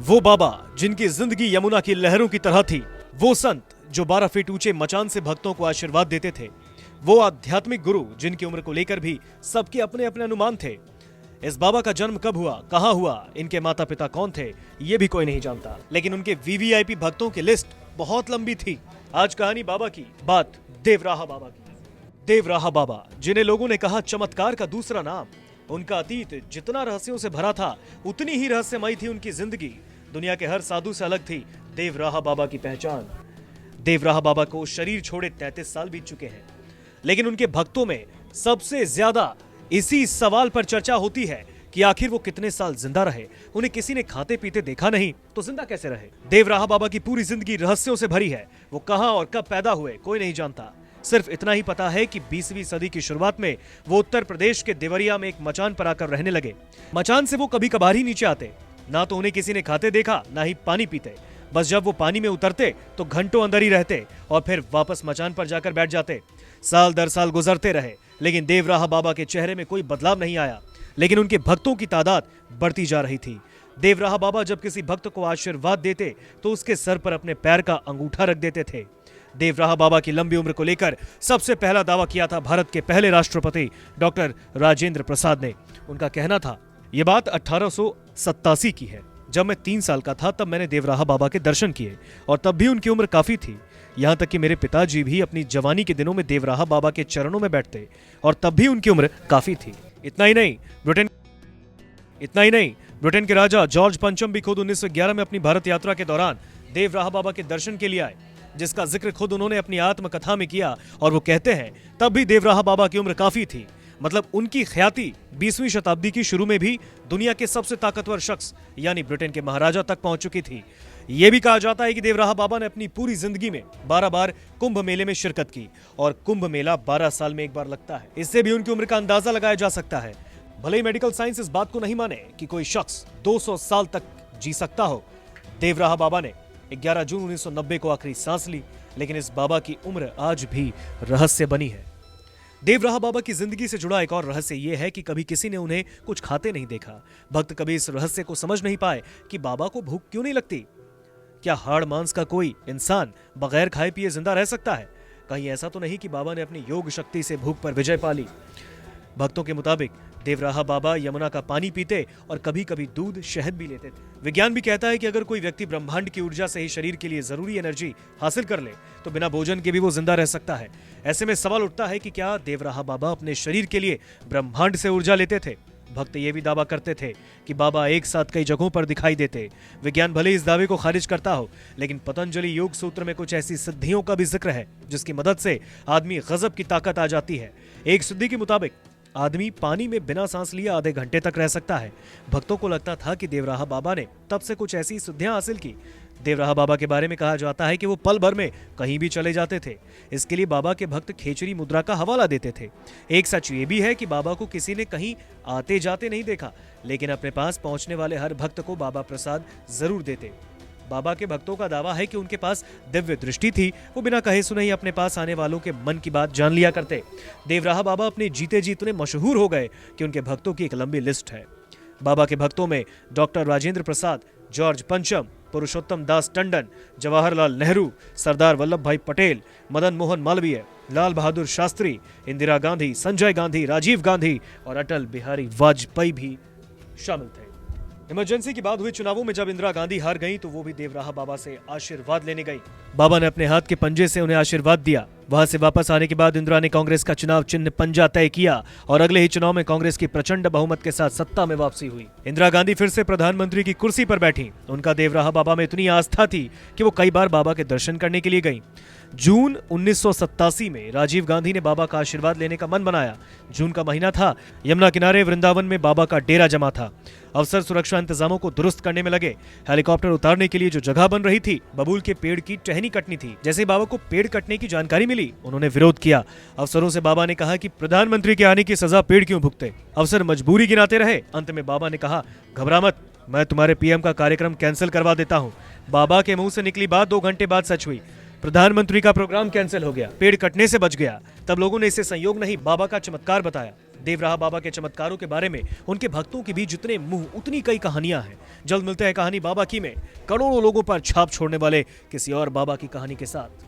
वो बाबा जिनकी जिंदगी यमुना की लहरों की तरह थी, वो संत जो 12 फीट ऊंचे मचान से भक्तों को आशीर्वाद देते थे, वो आध्यात्मिक गुरु जिनकी उम्र को लेकर भी सबके अपने अपने अनुमान थे। इस बाबा का जन्म कब हुआ, कहां हुआ, इनके माता पिता कौन थे, ये भी कोई नहीं जानता, लेकिन उनके वीवीआईपी भक्तों की लिस्ट बहुत लंबी थी। आज कहानी बाबा की, बात देवराहा बाबा की। देवराहा बाबा, जिन्हें लोगों ने कहा चमत्कार का दूसरा नाम, उनका अतीत जितना रहस्यों से भरा था, उतनी ही रहस्यमयी थी उनकी जिंदगी। दुनिया के हर साधु से अलग थी देवराहा बाबा की पहचान। देवराहा बाबा को शरीर छोड़े 33 साल बीत चुके हैं, लेकिन उनके भक्तों में सबसे ज्यादा इसी सवाल पर चर्चा होती है कि आखिर वो कितने साल जिंदा रहे। उन्हें किसी ने खाते पीते देखा नहीं तो जिंदा कैसे रहे। देवराहा बाबा की पूरी जिंदगी रहस्यों से भरी है। वो कहां और कब पैदा हुए कोई नहीं जानता। सिर्फ इतना ही पता है कि 20वीं सदी की शुरुआत में वो उत्तर प्रदेश के देवरिया में एक मचान पर आकर रहने लगे। मचान से वो कभी कभार ही नीचे आते, ना तो उन्हें किसी ने खाते देखा, ना ही पानी पीते। बस जब वो पानी में उतरते तो घंटों अंदर ही रहते और फिर वापस मचान पर जाकर बैठ जाते। साल दर साल गुजरते रहे, लेकिन देवराहा बाबा के चेहरे में कोई बदलाव नहीं आया, लेकिन उनके भक्तों की तादाद बढ़ती जा रही थी। देवराहा बाबा जब किसी भक्त को आशीर्वाद देते तो उसके सर पर अपने पैर का अंगूठा रख देते थे। देवराहा बाबा की लंबी उम्र को लेकर सबसे पहला दावा किया था भारत के पहले राष्ट्रपति डॉक्टर राजेंद्र प्रसाद ने। उनका कहना था, ये बात 1887 की है, जब मैं 3 साल का था तब मैंने देवराहा बाबा के दर्शन किए और तब भी उनकी उम्र काफी थी। यहाँ तक कि मेरे पिताजी भी अपनी जवानी के दिनों में देवराहा बाबा के चरणों में बैठते और तब भी उनकी उम्र काफी थी। इतना ही नहीं, ब्रिटेन के राजा जॉर्ज पंचम भी खुद 1911 में अपनी भारत यात्रा के दौरान देवराहा बाबा के दर्शन के लिए आए, जिसका जिक्र खुद उन्होंने अपनी आत्मकथा में किया। और वो कहते हैं तब भी देवराहा बाबा की उम्र काफी थी। मतलब उनकी ख्याति 20वीं शताब्दी की शुरू में भी दुनिया के सबसे ताकतवर शख्स यानी ब्रिटेन के महाराजा तक पहुंच चुकी थी। यह भी कहा जाता है कि देवराहा बाबा ने अपनी पूरी जिंदगी में 12 बार कुंभ मेले में शिरकत की और कुंभ मेला 12 साल में एक बार लगता है। इससे भी उनकी उम्र का अंदाजा लगाया जा सकता है। भले ही मेडिकल साइंस इस बात को नहीं माने कि कोई शख्स 200 साल तक जी सकता हो। देवराहा बाबा ने 11 जून 1990 को आखिरी सांस ली, लेकिन इस बाबा की उम्र आज भी रहस्य बनी है। देवराहा बाबा की जिंदगी से जुड़ा एक और रहस्य यह है कि कभी किसी ने उन्हें कुछ खाते नहीं देखा। भक्त कभी इस रहस्य को समझ नहीं पाए कि बाबा को भूख क्यों नहीं लगती। क्या हाड़ मांस का कोई इंसान बगैर खाए पिए जिंदा रह सकता है? कहीं ऐसा तो नहीं कि बाबा ने अपनी योग शक्ति से भूख पर विजय पा ली। भक्तों के मुताबिक देवराहा बाबा यमुना का पानी पीते और कभी कभी दूध शहद भी लेते थे। विज्ञान भी कहता है कि अगर कोई व्यक्ति ब्रह्मांड की ऊर्जा से ही शरीर के लिए जरूरी एनर्जी हासिल कर ले तो बिना भोजन के भी वो जिंदा रह सकता है। ऐसे में सवाल उठता है कि क्या देवराहा बाबा अपने शरीर के लिए ब्रह्मांड से ऊर्जा लेते थे? भक्त ये भी दावा करते थे कि बाबा एक साथ कई जगहों पर दिखाई देते। विज्ञान भले इस दावे को खारिज करता हो, लेकिन पतंजलि योग सूत्र में कुछ ऐसी सिद्धियों का भी जिक्र है जिसकी मदद से आदमी गजब की ताकत आ जाती है। एक सिद्धि के मुताबिक आदमी पानी में बिना सांस लिए आधे घंटे तक रह सकता है। भक्तों को लगता था कि देवराहा बाबा ने तब से कुछ ऐसी सिद्धियां हासिल की। देवराहा बाबा के बारे में कहा जाता है कि वो पल भर में कहीं भी चले जाते थे। इसके लिए बाबा के भक्त खेचरी मुद्रा का हवाला देते थे। एक सच ये भी है कि बाबा को किसी ने कहीं आते जाते नहीं देखा, लेकिन अपने पास पहुंचने वाले हर भक्त को बाबा प्रसाद जरूर देते। बाबा के भक्तों का दावा है कि उनके पास दिव्य दृष्टि थी। वो बिना कहे सुने ही अपने पास आने वालों के मन की बात जान लिया करते। देवराहा बाबा अपने जीते जी इतने मशहूर हो गए कि उनके भक्तों की एक लंबी लिस्ट है। बाबा के भक्तों में डॉक्टर राजेंद्र प्रसाद, जॉर्ज पंचम, पुरुषोत्तम दास टंडन, जवाहरलाल नेहरू, सरदार वल्लभ भाई पटेल, मदन मोहन मालवीय, लाल बहादुर शास्त्री, इंदिरा गांधी, संजय गांधी, राजीव गांधी और अटल बिहारी वाजपेयी भी शामिल थे। इमरजेंसी की बात हुई चुनावों में जब इंदिरा गांधी हार गई तो वो भी देवराहा बाबा से आशीर्वाद लेने गई। बाबा ने अपने हाथ के पंजे से उन्हें आशीर्वाद दिया। वहां से वापस आने के बाद इंदिरा ने कांग्रेस का चुनाव चिन्ह पंजा तय किया और अगले ही चुनाव में कांग्रेस की प्रचंड बहुमत के साथ सत्ता में वापसी हुई। इंदिरा गांधी फिर से प्रधानमंत्री की कुर्सी पर बैठी। उनका देवराहा बाबा में इतनी आस्था थी कि वो कई बार बाबा के दर्शन करने के लिए गई। जून 1987 में राजीव गांधी ने बाबा का आशीर्वाद लेने का मन बनाया। जून का महीना था। यमुना किनारे वृंदावन में बाबा का डेरा जमा था। अफसर सुरक्षा इंतजामों को दुरुस्त करने में लगे। हेलीकॉप्टर उतारने के लिए जो जगह बन रही थी, बबूल के पेड़ की टहनी कटनी थी। जैसे बाबा को पेड़ कटने की जानकारी मिली, उन्होंने विरोध किया। अफसरों से बाबा ने कहा कि प्रधानमंत्री के आने की सजा पेड़ क्यों भुगते। अफसर मजबूरी गिनाते रहे। अंत में बाबा ने कहा, घबरा मत, मैं तुम्हारे पीएम का कार्यक्रम कैंसिल करवा देता हूँ। बाबा के मुंह से निकली बात 2 घंटे बाद सच हुई। प्रधानमंत्री का प्रोग्राम कैंसिल हो गया, पेड़ कटने से बच गया। तब लोगों ने इसे संयोग नहीं, बाबा का चमत्कार बताया। देवराहा बाबा के चमत्कारों के बारे में उनके भक्तों की भी जितने मुंह उतनी कई कहानियां हैं। जल्द मिलते हैं कहानी बाबा की में करोड़ों लोगों पर छाप छोड़ने वाले किसी और बाबा की कहानी के साथ।